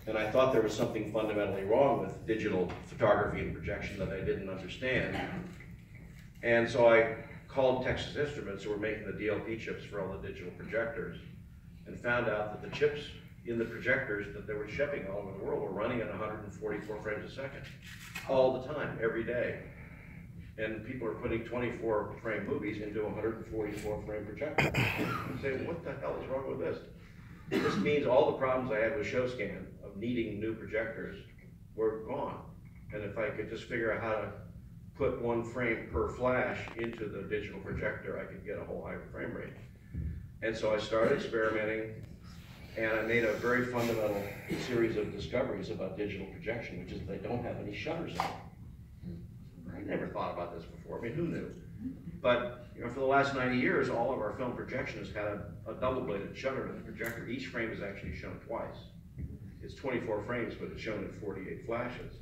And I thought there was something fundamentally wrong with digital photography and projection that I didn't understand. And so I called Texas Instruments, who were making the DLP chips for all the digital projectors, and found out that the chips in the projectors that they were shipping all over the world were running at 144 frames a second, all the time, every day. And people are putting 24 frame movies into 144 frame projectors. And say, what the hell is wrong with this? This means all the problems I had with ShowScan of needing new projectors were gone. And if I could just figure out how to put 1 frame per flash into the digital projector, I could get a whole higher frame rate. And so I started experimenting, and I made a very fundamental series of discoveries about digital projection, which is they don't have any shutters in them. I never thought about this before. I mean, who knew? But for the last 90 years, all of our film projection has had a double-bladed shutter in the projector. Each frame is actually shown twice. It's 24 frames, but it's shown in 48 flashes.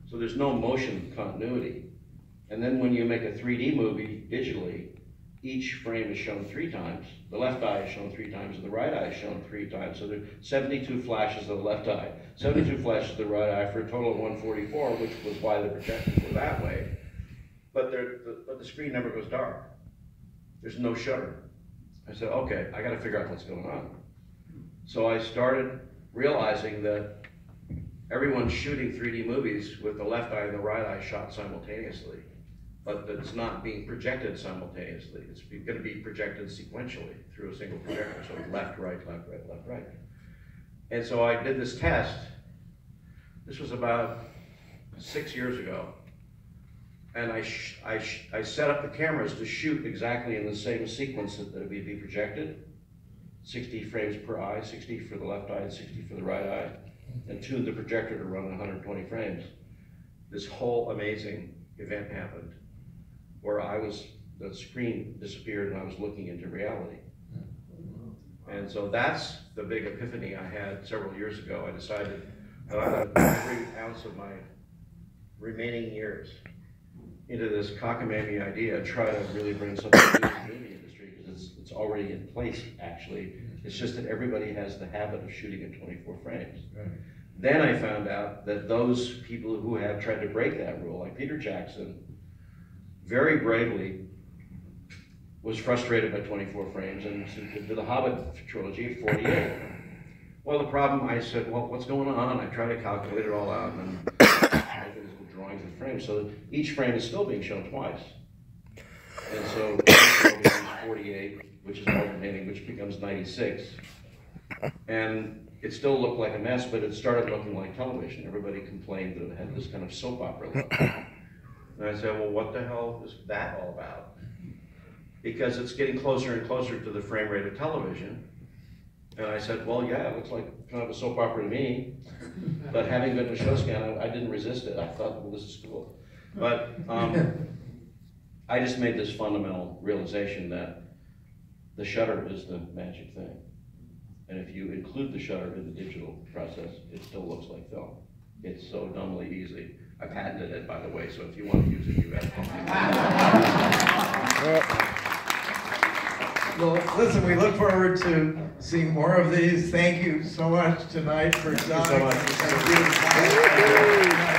So there's no motion continuity. And then when you make a 3D movie digitally, each frame is shown 3 times. The left eye is shown 3 times, and the right eye is shown 3 times. So there are 72 flashes of the left eye, 72 flashes of the right eye for a total of 144, which was why the projections were that way. But the screen never goes dark. There's no shutter. I said, okay, I got to figure out what's going on. So I started realizing that everyone's shooting 3D movies with the left eye and the right eye shot simultaneously, but it's not being projected simultaneously. It's going to be projected sequentially through a single projector. So left, right, left, right, left, right. And so I did this test. This was about 6 years ago. And I set up the cameras to shoot exactly in the same sequence that would be projected. 60 frames per eye, 60 for the left eye and 60 for the right eye, and tuned the projector to run 120 frames. This whole amazing event happened where the screen disappeared and I was looking into reality. And so that's the big epiphany I had several years ago. I decided that I would put every ounce of my remaining years into this cockamamie idea, try to really bring something new to the movie industry, because it's already in place, actually. It's just that everybody has the habit of shooting at 24 frames. Right. Then I found out that those people who have tried to break that rule, like Peter Jackson, very bravely was frustrated by 24 frames and did the Hobbit trilogy at 48. Well, the problem, I said, well, what's going on? I tried to calculate it all out, and I did little drawings of the frames, so that each frame is still being shown twice. And so 48, which is alternating, which becomes 96. And it still looked like a mess, but it started looking like television. Everybody complained that it had this kind of soap opera look. And I said, well, what the hell is that all about? Because it's getting closer and closer to the frame rate of television. And I said, well, yeah, it looks like kind of a soap opera to me. But having been to ShowScan, I didn't resist it. I thought, well, this is cool. But I just made this fundamental realization that the shutter is the magic thing. And if you include the shutter in the digital process, it still looks like film. It's so dumbly easy. I patented it, by the way, so if you want to use it, you have to. Well, listen, we look forward to seeing more of these. Thank you so much tonight for John. Thank you so much.